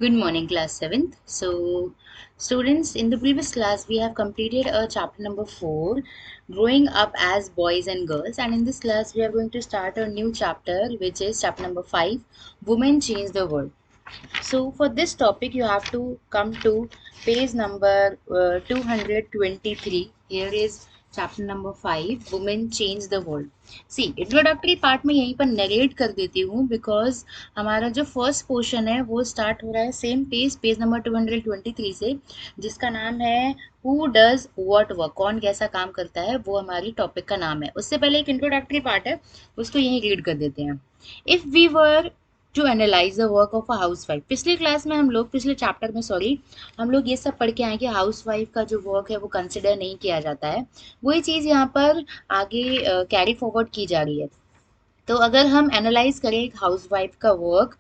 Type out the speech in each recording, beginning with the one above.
Good morning, class 7th. So, students, in the previous class, we have completed a chapter number 4, growing up as boys and girls. And in this class, we are going to start a new chapter, which is chapter number 5, Women Change the World. So, for this topic, you have to come to page number 223. Here is chapter number 5, Women Change the World. See introductory part में यहीं पर narrate कर देती हूँ because हमारा जो first portion है वो स्टार्ट हो रहा है सेम पेज नंबर 223 से, जिसका नाम है हु डज व्हाट वर्क, कौन कैसा काम करता है, वो हमारी टॉपिक का नाम है। उससे पहले एक इंट्रोडक्टरी पार्ट है, उसको यहीं रीड कर देते हैं। If we were to analyse the work of a housewife, पिछले क्लास में हम लोग पिछले चैप्टर में हम लोग ये सब पढ़ के आए कि हाउस वाइफ का जो वर्क है वो कंसिडर नहीं किया जाता है। वही चीज़ यहाँ पर आगे कैरी फॉरवर्ड की जा रही है। तो अगर हम एनालाइज करें एक हाउस वाइफ का वर्क,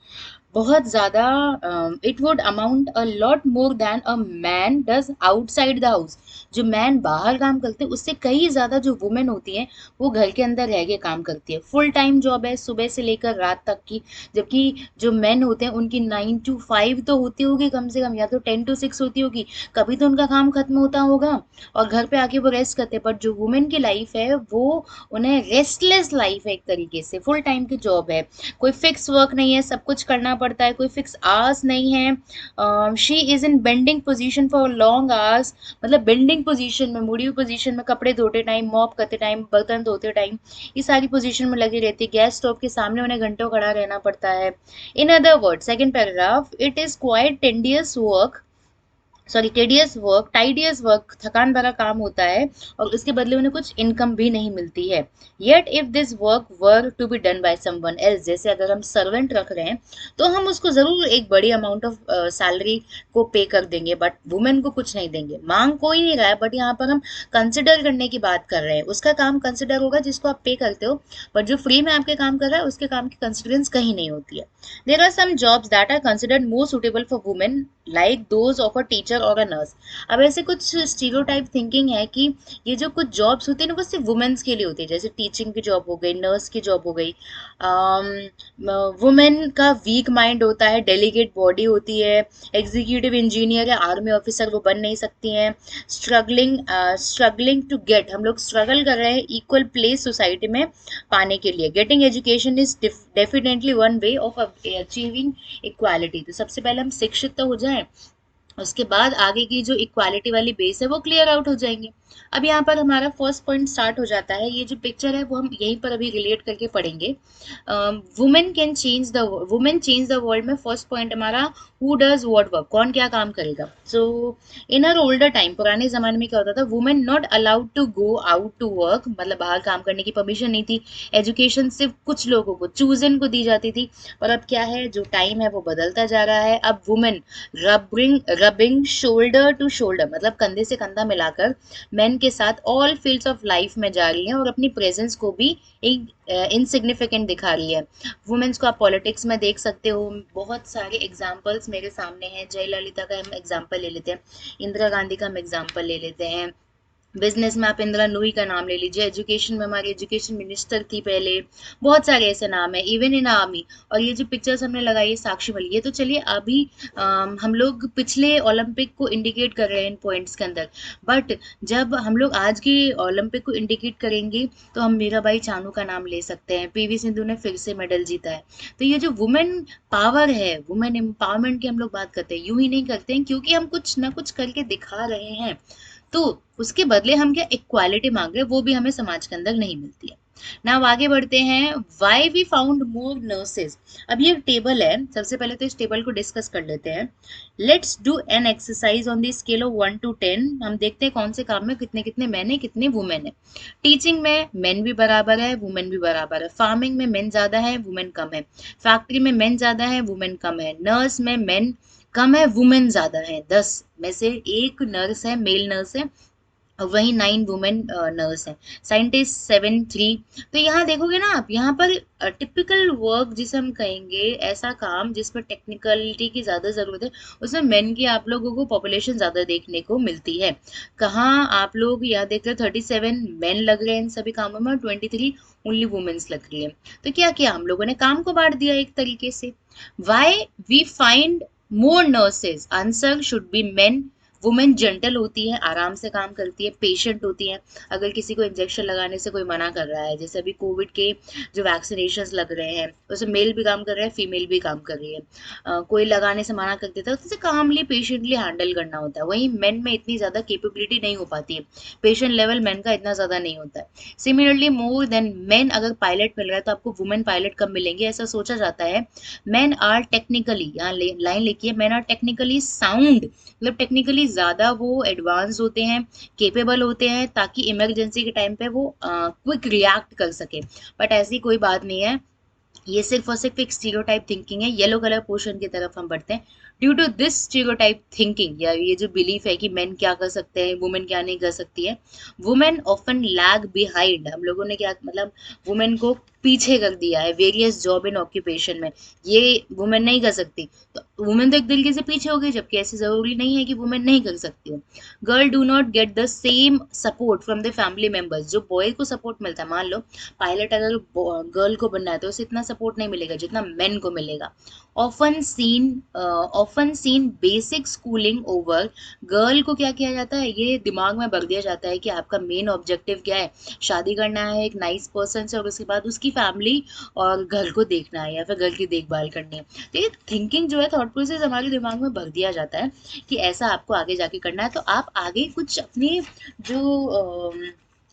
बहुत ज़्यादा it would amount a lot more than a man does outside the house. जो मैन बाहर काम करते हैं उससे कहीं ज़्यादा जो वुमेन होती हैं वो घर के अंदर रह के काम करती है। फुल टाइम जॉब है सुबह से लेकर रात तक की, जबकि जो मैन होते हैं उनकी 9 to 5 तो होती होगी कम से कम, या तो 10 to 6 होती होगी, कभी तो उनका काम खत्म होता होगा और घर पे आके वो रेस्ट करते हैं। बट जो वुमेन की लाइफ है वो उन्हें रेस्टलेस लाइफ है, एक तरीके से फुल टाइम की जॉब है, कोई फिक्स वर्क नहीं है, सब कुछ करना पड़ता है, कोई फिक्स आवर्स नहीं है। She is in bending position for long hours, मतलब बेंडिंग पोजीशन में, मुड़ी हुई पोजीशन में, कपड़े धोते टाइम, मॉप करते टाइम, बर्तन धोते टाइम, ये सारी पोजीशन में लगी रहती है। गैस स्टोव के सामने उन्हें घंटों खड़ा रहना पड़ता है। In other word, second paragraph, it is quite tedious work, sorry tedious work, tedious work, थकान भरा काम होता है और उसके बदले उन्हें कुछ इनकम भी नहीं मिलती है। Yet if this work were to be done by someone else, जैसे अगर हम सर्वेंट रख रहे हैं तो हम उसको जरूर एक बड़ी अमाउंट ऑफ सैलरी को पे कर देंगे, बट वुमेन को कुछ नहीं देंगे। मांग कोई नहीं रहा है, बट यहाँ पर हम कंसिडर करने की बात कर रहे हैं। उसका काम कंसिडर होगा जिसको आप पे करते हो, बट जो फ्री में आपके काम कर रहा है उसके काम की कंसिडरेंस कहीं नहीं होती है। There are some jobs that are considered more suitable for women like those of a teacher और अ नर्स। अब ऐसे कुछ स्टीरियोटाइप थिंकिंग है कि ये जो कुछ जॉब्स होती है ना वो सिर्फ वुमेन्स के लिए होती है, जैसे टीचिंग की जॉब हो गई, नर्स की जॉब हो गई। वुमेन का वीक माइंड होता है, डेलीगेट बॉडी होती है, एग्जीक्यूटिव इंजीनियर या आर्मी ऑफिसर वो बन नहीं सकती हैं। स्ट्रगलिंग टू गेट, हम लोग स्ट्रगल कर रहे हैं इक्वल प्लेस सोसाइटी में पाने के लिए। Getting education is definitely one way of achieving equality. तो सबसे पहले हम शिक्षित तो हो जाएं, उसके बाद आगे की जो इक्वालिटी वाली बेस है वो क्लियर आउट हो जाएंगे। अब यहाँ पर हमारा फर्स्ट पॉइंट स्टार्ट हो जाता है। ये जो पिक्चर है वो हम यहीं पर अभी रिलेट करके पढ़ेंगे। वुमेन चेंज द वर्ल्ड में फर्स्ट पॉइंट हमारा हु डज व्हाट वर्क, कौन क्या काम करेगा। सो इन अर ओल्डर टाइम, पुराने जमाने में क्या होता था, women not allowed to go out to work, मतलब बाहर काम करने की परमिशन नहीं थी। एजुकेशन सिर्फ कुछ लोगों को, चूजन को दी जाती थी। पर अब क्या है, जो टाइम है वो बदलता जा रहा है। अब women rubbing shoulder to shoulder, मतलब कंधे से कंधा मिलाकर मेन के साथ ऑल फील्ड्स ऑफ लाइफ में जा रही है और अपनी प्रेजेंस को भी एक इनसिग्निफिकेंट दिखा रही है। वुमेन्स को आप पॉलिटिक्स में देख सकते हो, बहुत सारे एग्जाम्पल्स मेरे सामने हैं। जयललिता का हम एग्जाम्पल ले लेते हैं, इंदिरा गांधी का हम एग्जाम्पल ले लेते हैं, बिजनेस में आप इंदिरा नूई का नाम ले लीजिए, एजुकेशन में हमारी एजुकेशन मिनिस्टर थी पहले, बहुत सारे ऐसे नाम है, इवन इन आर्मी। और ये जो पिक्चर्स हमने लगाई है साक्षी मलिक, ये तो चलिए अभी हम लोग पिछले ओलंपिक को इंडिकेट कर रहे हैं इन पॉइंट्स के अंदर, बट जब हम लोग आज के ओलंपिक को इंडिकेट करेंगे तो हम मीराबाई चानू का नाम ले सकते हैं। पीवी सिंधु ने फिर से मेडल जीता है। तो ये जो वुमेन पावर है, वुमेन एम्पावरमेंट की हम लोग बात करते हैं, यूं ही नहीं करते हैं क्योंकि हम कुछ ना कुछ करके दिखा रहे हैं, तो उसके बदले हम क्या इक्वालिटी मांग रहे हैं, वो भी हमें समाज के अंदर नहीं मिलती है ना। अब आगे बढ़ते हैं, why we found more nurses. अब ये टेबल है, सबसे पहले तो इस टेबल को डिस्कस कर लेते हैं। Let's do an exercise on the scale of 1 to 10। हम देखते हैं कौन से काम में कितने कितने मैन है, कितने वुमेन है। टीचिंग में मेन भी बराबर है, वुमेन भी बराबर है। फार्मिंग में मेन ज्यादा है, वुमेन कम है। फैक्ट्री में मेन ज्यादा है, वुमेन कम है। नर्स में मेन कम है, वुमेन ज्यादा है। 10 में से एक नर्स है, मेल नर्स है, वही 9 वुमेन नर्स हैं। साइंटिस्ट 7-3। तो यहाँ देखोगे ना आप, यहाँ पर टिपिकल वर्क जिसे हम कहेंगे, ऐसा काम जिसमें टेक्निकलिटी की ज़्यादा ज़रूरत है, उसमें मेन की आप लोगों को पॉपुलेशन ज़्यादा देखने को मिलती है। कहाँ आप लोग यहाँ देख रहे हो 37 मेन लग रहे हैं इन सभी कामों में और 23 ओनली वुमेन्स लग रही है। तो क्या किया हम लोगों ने, काम को बांट दिया एक तरीके से। Why we find more nurses, answer should be men. Women gentle होती है, आराम से काम करती है, पेशेंट होती है। अगर किसी को इंजेक्शन लगाने से कोई मना कर रहा है, जैसे अभी कोविड के जो वैक्सीनेशन लग रहे हैं उसमें मेल भी काम कर रहा है, फीमेल भी काम कर रही है, कोई लगाने से मना कर देता है तो उसे कामली पेशेंटली हैंडल करना होता है। वहीं मेन में इतनी ज़्यादा कैपेबिलिटी नहीं हो पाती है, पेशेंट लेवल मेन का इतना ज़्यादा नहीं होता है। सिमिलरली मोर देन मेन, अगर पायलट मिल रहा है तो आपको वुमेन पायलट कब मिलेंगे, ऐसा सोचा जाता है। मेन आर टेक्निकली, यहाँ लाइन लिखी है, मेन आर टेक्निकली साउंड, मतलब टेक्निकली ज़्यादा वो एडवांस होते हैं, केपेबल होते हैं, ताकि इमरजेंसी के टाइम पे वो क्विक रिएक्ट कर सके। बट ऐसी कोई बात नहीं है, ये सिर्फ और सिर्फ एक स्टीरियोटाइप थिंकिंग है। येलो कलर पोर्शन की तरफ हम बढ़ते हैं। Due to this stereotype thinking, या ये जो बिलीफ है कि मेन क्या कर सकते हैं, वुमेन क्या नहीं कर सकती है, वुमेन ऑफन लैग बिहाइंड, हम लोगों ने क्या मतलब वुमेन को पीछे कर दिया है वेरियस जॉब एंड ऑक्यूपेशन में, ये वुमेन नहीं कर सकती, तो वुमेन तो एक तरीके से पीछे हो गई, जबकि ऐसे जरूरी नहीं है कि वुमेन नहीं कर सकती हो। Girl do not get the same support from the family members, जो बॉय को सपोर्ट मिलता है, मान लो पायलट अगर गर्ल को बनना है तो उसे इतना सपोर्ट नहीं मिलेगा जितना मेन को मिलेगा। Often seen basic schooling over, girl को क्या किया जाता है, ये दिमाग में भर दिया जाता है कि आपका मेन ऑब्जेक्टिव क्या है, शादी करना है एक नाइस पर्सन से और उसके बाद उसकी फैमिली और घर को देखना है या फिर घर की देखभाल करनी है। तो ये थिंकिंग जो है, थॉट प्रोसेस हमारे दिमाग में भर दिया जाता है कि ऐसा आपको आगे जाके करना है, तो आप आगे कुछ अपनी जो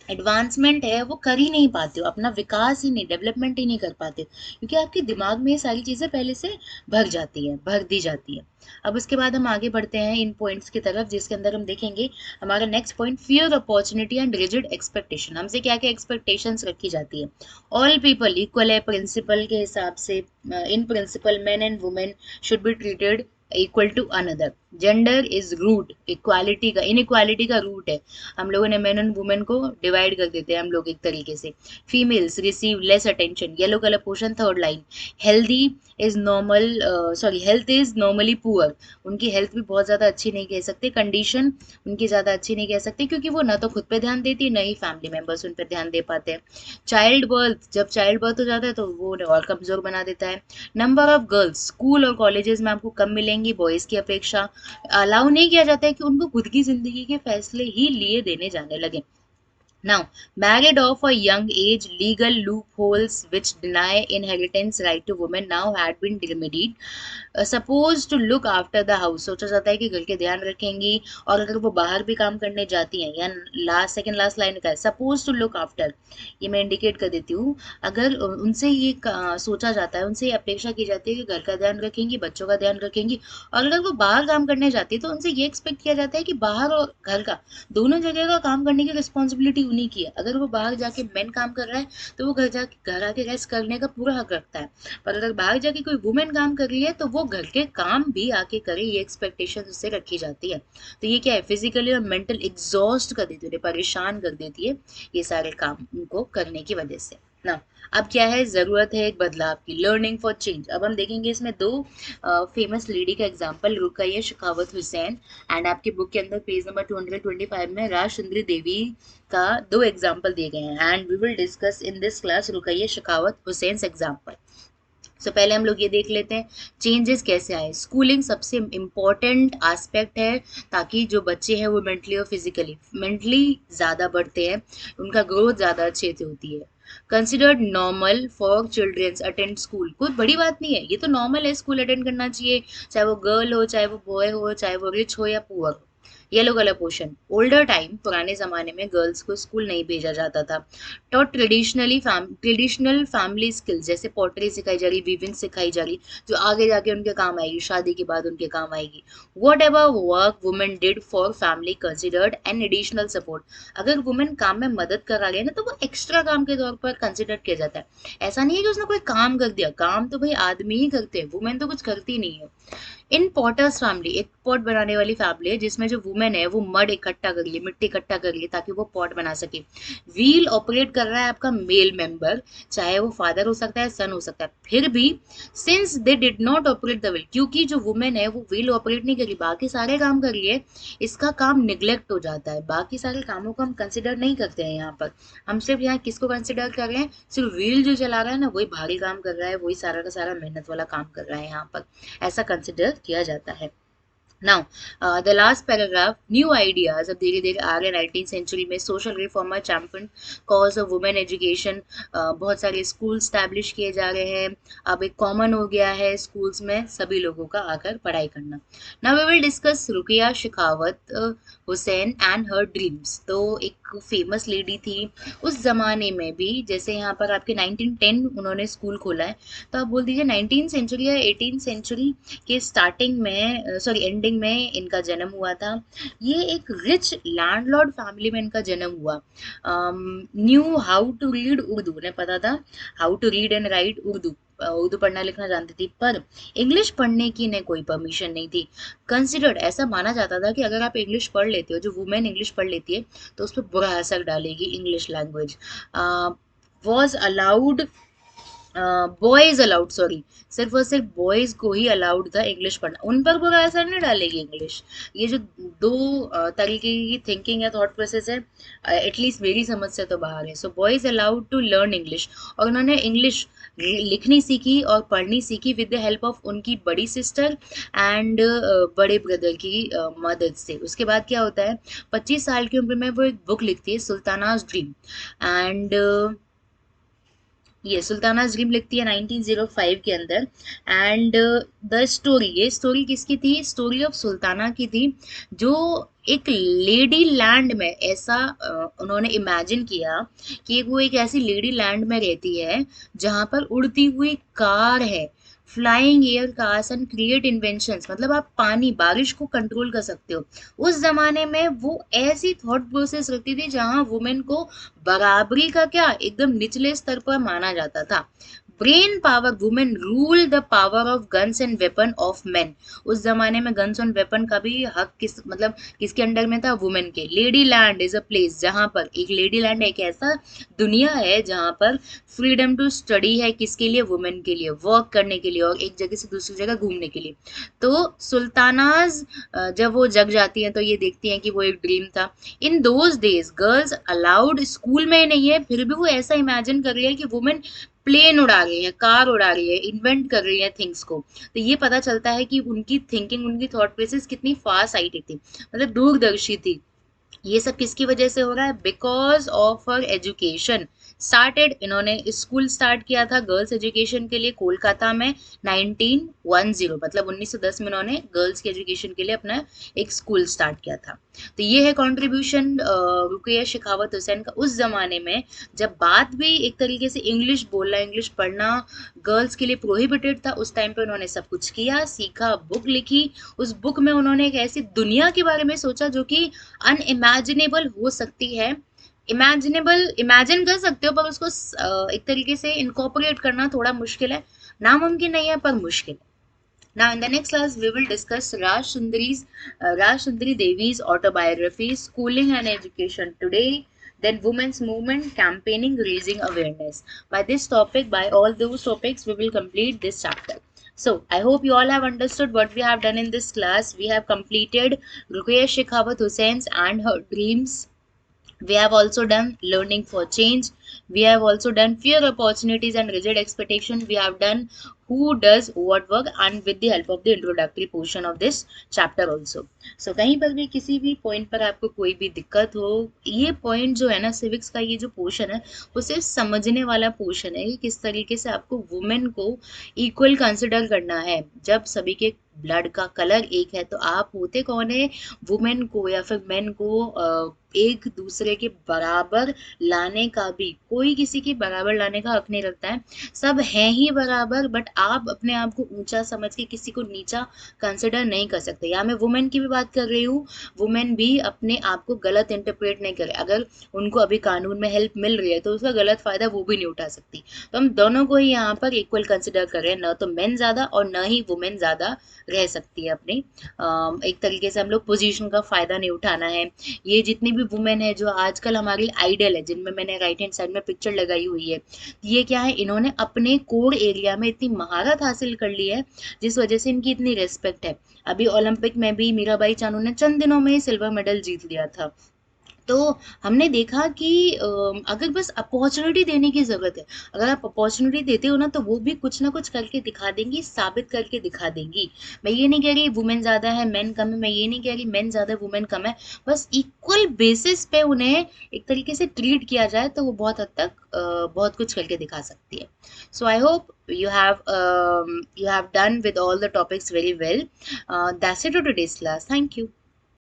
एडवांसमेंट है वो कर ही नहीं पाते हो, अपना विकास ही नहीं, डेवलपमेंट ही नहीं कर पाते, क्योंकि आपके दिमाग में ये सारी चीज़ें पहले से भर जाती है, भर दी जाती है। अब उसके बाद हम आगे बढ़ते हैं इन पॉइंट्स की तरफ, जिसके अंदर हम देखेंगे हमारा next point, fear opportunity and rigid expectation. हमसे क्या क्या एक्सपेक्टेशंस रखी जाती है। ऑल पीपल इक्वल है प्रिंसिपल के हिसाब से, in principle men and women should be treated equal to another. Gender is root, equality का, इनइक्वालिटी का रूट है। हम लोगों ने मेन एंड वुमेन को डिवाइड कर देते हैं हम लोग एक तरीके से। Females receive less attention, yellow colour portion third line. Healthy is normal, sorry health is normally poor, उनकी हेल्थ भी बहुत ज़्यादा अच्छी नहीं कह सकते, कंडीशन उनकी ज़्यादा अच्छी नहीं कह सकते, क्योंकि वो ना तो खुद पे ध्यान देती है, ना ही फैमिली मेम्बर्स उन पर ध्यान दे पाते हैं। चाइल्ड बर्थ, जब चाइल्ड बर्थ हो जाता है तो वो उन्हें और कमज़ोर बना देता है। नंबर ऑफ गर्ल्स स्कूल और कॉलेजेस में आपको कम मिलेंगी बॉयज़ की अपेक्षा। अलाउ नहीं किया जाता है कि उनको खुद की ज़िंदगी के फैसले ही लिए देने जाने लगे। Now, married off a young age, legal loopholes which deny inheritance right to women now had been remedied. Supposed to look after the house, सोचा जाता है कि घर के ध्यान रखेंगी, और अगर वो बाहर भी काम करने जाती हैं, या लास्ट सेकंड लास्ट लाइन का है सपोज टू लुक आफ्टर, ये मैं इंडिकेट कर देती हूँ। अगर उनसे ये सोचा जाता है, उनसे ये अपेक्षा की जाती है कि घर का ध्यान रखेंगी, बच्चों का ध्यान रखेंगी, और अगर वो बाहर काम करने जाती है तो उनसे ये एक्सपेक्ट किया जाता है कि बाहर और घर का दोनों जगह का काम करने की रिस्पॉन्सिबिलिटी उन्हीं की है। अगर वो बाहर जाके मेन काम कर रहा है तो वो घर आके रेस्ट करने का पूरा हक रखता है, पर अगर बाहर जाके कोई वुमेन काम कर रही है तो वो घर के काम भी आके करे, ये एक्सपेक्टेशन उससे रखी जाती है। तो ये क्या है, फिजिकली और मेंटल एग्जॉस्ट कर देती है, उन्हें परेशान कर देती है ये सारे काम उनको करने की वजह से ना। अब क्या है, ज़रूरत है एक बदलाव की, लर्निंग फॉर चेंज। अब हम देखेंगे इसमें दो फेमस लेडी का एग्जाम्पल, रुकैया शेखावत हुसैन, एंड आपकी बुक के अंदर पेज नंबर 225 में राज सुंदरी देवी का दो एग्जाम्पल दिए गए हैं, and we will discuss in this class Rokeya Sakhawat Hossain example. So पहले हम लोग ये देख लेते हैं चेंजेस कैसे आए। स्कूलिंग सबसे इम्पॉर्टेंट एस्पेक्ट है, ताकि जो बच्चे हैं वो मेंटली और फिजिकली, मेंटली ज़्यादा बढ़ते हैं, उनका ग्रोथ ज़्यादा अच्छे से होती है। Considered normal for childrens attend school, कोई बड़ी बात नहीं है, ये तो नॉर्मल है, स्कूल अटेंड करना चाहिए, चाहे वो गर्ल हो, चाहे वो बॉय हो, चाहे वो रिच हो या पुअर हो। Yellow colour portion, older time, पुराने ज़माने में गर्ल्स को स्कूल नहीं भेजा जाता था। टॉट ट्रेडिशनल फैमिली स्किल्स, जैसे पॉटरी सिखाई जा रही, वीविंग सिखाई जा रही, जो आगे जाके उनके काम आएगी, शादी के बाद उनके काम आएगी। What ever work women did for family considered an additional support, अगर वुमेन काम में मदद करा रही है ना तो वो एक्स्ट्रा काम के तौर पर कंसिडर किया जाता है। ऐसा नहीं है कि उसने कोई काम कर दिया, काम तो भाई आदमी ही करते हैं, वुमेन तो कुछ करती नहीं है। इन पॉटर्स फैमिली, एक पॉट बनाने वाली फैमिली है जिसमें जो वुमेन है वो मड इकट्ठा कर लिए, मिट्टी इकट्ठा कर लिए ताकि वो पॉट बना सके। व्हील ऑपरेट कर रहा है आपका मेल मेंबर, चाहे वो फादर हो सकता है, सन हो सकता है, फिर भी since they did not operate the wheel, क्योंकि जो वुमेन है वो व्हील ऑपरेट नहीं करी, बाकी सारे काम कर रही है, इसका काम निग्लेक्ट हो जाता है, बाकी सारे कामों को हम कंसिडर नहीं करते हैं। यहाँ पर हम सिर्फ यहाँ किसको कंसिडर कर रहे हैं, सिर्फ व्हील जो चला रहा है ना वही भारी काम कर रहा है, वही सारा का सारा मेहनत वाला काम कर रहा है, यहाँ पर ऐसा कंसिडर किया जाता है। Now the last paragraph, new ideas अब धीरे धीरे आ रहे 19th सेंचुरी में। Social reformer champion cause of women education, बहुत सारे स्कूल स्टैब्लिश किए जा रहे हैं। अब एक कॉमन हो गया है स्कूल्स में सभी लोगों का आकर पढ़ाई करना। Now we will discuss Rokeya Sakhawat Hossain and her dreams. तो एक फेमस लेडी थी उस जमाने में भी, जैसे यहाँ पर आपके 1910 उन्होंने स्कूल खोला है, तो आप बोल दीजिए 19th सेंचुरी या 18th सेंचुरी के स्टार्टिंग में, सॉरी एंडिंग में इनका जन्म हुआ था। ये एक रिच लैंडलॉर्ड फैमिली में इनका जन्म हुआ। Knew how to read Urdu, उन्हें पता था how to read and write Urdu, Urdu पढ़ना लिखना जानती थी, पर इंग्लिश पढ़ने की इन्हें कोई परमिशन नहीं थी। कंसिडर्ड, ऐसा माना जाता था कि अगर आप इंग्लिश पढ़ लेते हो, जो वुमेन इंग्लिश पढ़ लेती है तो उस पर बुरा असर डालेगी English language. Was allowed, boys allowed, sorry, सिर्फ और सिर्फ बॉयज को ही अलाउड था इंग्लिश पढ़ना, उन पर बुरा असर नहीं डालेगी इंग्लिश। ये जो दो तरीके की थिंकिंग है, थॉट प्रोसेस है, एटलीस्ट मेरी समझ से तो बाहर है। So boys allowed to learn English, और उन्होंने इंग्लिश लिखनी सीखी और पढ़नी सीखी विद द हेल्प ऑफ उनकी बड़ी सिस्टर एंड बड़े ब्रदर की मदद से। उसके बाद क्या होता है, 25 साल की उम्र में वो एक बुक लिखती है, सुल्तानाज ड्रीम, एंड ये सुल्तानाज ड्रीम लिखती है 1905 के अंदर। एंड द स्टोरी, ये स्टोरी किसकी थी, स्टोरी ऑफ सुल्ताना की थी, जो एक लेडी लैंड में ऐसा उन्होंने इमेजिन किया कि वो एक ऐसी लेडी लैंड में रहती है जहां पर उड़ती हुई कार है, flying air cars and create inventions, मतलब आप पानी बारिश को कंट्रोल कर सकते हो। उस जमाने में वो ऐसी थॉट प्रोसेस रखती थी जहां वुमेन को बराबरी का क्या एकदम निचले स्तर पर माना जाता था। Brain power, women rule the power of guns and weapon of main. उस जमाने में गन्स एंड वेपन का भी हक किस मतलब किसके अंडर में था, वुमेन के। Lady land is a place, जहां पर एक लेडी लैंड एक ऐसा दुनिया है जहां पर फ्रीडम टू स्टडी है, किसके लिए, वुमेन के लिए, वर्क करने के लिए और एक जगह से दूसरी जगह घूमने के लिए। तो सुल्तानाज जब वो जग जाती हैं तो ये देखती हैं कि वो एक ड्रीम था। In those days girls allowed, school में नहीं है फिर भी वो ऐसा इमेजिन कर रही है कि वुमेन प्लेन उड़ा रही है, कार उड़ा रही है, इन्वेंट कर रही है थिंग्स को। तो ये पता चलता है कि उनकी थिंकिंग, उनकी थॉट प्रोसेस कितनी फार साइटेड थी, मतलब दूरदर्शी थी। ये सब किसकी वजह से हो रहा है, because of her education started. इन्होंने स्कूल स्टार्ट किया था गर्ल्स एजुकेशन के लिए कोलकाता में 1910, मतलब 1910 में इन्होंने गर्ल्स की एजुकेशन के लिए अपना एक स्कूल स्टार्ट किया था। तो ये है कंट्रीब्यूशन रुकिया शेखावत हुसैन का उस जमाने में, जब बात भी एक तरीके से इंग्लिश बोलना, इंग्लिश पढ़ना गर्ल्स के लिए प्रोहिबिटेड था। उस टाइम पे उन्होंने सब कुछ किया, सीखा, बुक लिखी। उस बुक में उन्होंने एक ऐसी दुनिया के बारे में सोचा जो कि अनइमेजिनेबल हो सकती है। इमेजिनेबल इमेजिन कर सकते हो, पर उसको एक तरीके से इनकॉर्पोरेट करना थोड़ा मुश्किल है, नामुमकिन नहीं है पर मुश्किल है। Now, in the next class, we will discuss Raj Sundari Devi's autobiography, Schooling and Education Today, then Women's Movement, Campaigning, Raising Awareness. By this topic, by all those topics, we will complete this chapter. So, I hope you all have understood what we have done in this class. We have completed Ruqayya Shekhawat Hussein's and her dreams. We have also done learning for change. We have also done fear, opportunities and rigid expectation. We have done who does what work, and with the help of the introductory portion of this chapter also. So कहीं पर भी किसी भी point पर आपको कोई भी दिक्कत हो, ये पॉइंट जो है ना सिविक्स का, ये जो पोर्शन है वो सिर्फ समझने वाला पोर्शन है कि किस तरीके से आपको वुमेन को इक्वल कंसिडर करना है। जब सभी के ब्लड का कलर एक है तो आप होते कौन है, वुमेन को या फिर मेन को एक दूसरे के बराबर लाने का भी, कोई किसी के बराबर लाने का हक नहीं रखता है। सब हैं ही बराबर, बट आप अपने आप को ऊंचा समझ के किसी को नीचा कंसिडर नहीं कर सकते। या मैं वुमेन की भी बात कर रही हूँ, वुमेन भी अपने आप को गलत इंटरप्रेट नहीं करे। अगर उनको अभी कानून में हेल्प मिल रही है तो उसका गलत फायदा वो भी नहीं उठा सकती। तो हम दोनों को ही यहाँ पर इक्वल कंसिडर कर रहे हैं, न तो मेन ज्यादा और न ही वुमेन ज्यादा रह सकती है अपने एक तरीके से हम लोग पोजीशन का फायदा नहीं उठाना है। ये जितनी भी वुमेन है जो आजकल हमारी आइडल है, जिनमें मैंने राइट हैंड साइड में पिक्चर लगाई हुई है, ये क्या है, इन्होंने अपने कोर एरिया में इतनी महारत हासिल कर ली है जिस वजह से इनकी इतनी रेस्पेक्ट है। अभी ओलंपिक में भी मीराबाई चानू ने चंद दिनों में ही सिल्वर मेडल जीत लिया था। तो हमने देखा कि अगर बस अपॉर्चुनिटी देने की ज़रूरत है। अगर आप अपॉर्चुनिटी देते हो ना, तो वो भी कुछ ना कुछ करके दिखा देंगी, साबित करके दिखा देंगी। मैं ये नहीं कह रही वुमेन ज़्यादा है, मेन कम है, मैं ये नहीं कह रही मेन ज़्यादा है, वुमेन कम है। बस इक्वल बेसिस पे उन्हें एक तरीके से ट्रीट किया जाए, तो वो बहुत हद तक बहुत कुछ करके दिखा सकती है। So I hope you have done with all the topics very well. That's it for today's class. Thank you.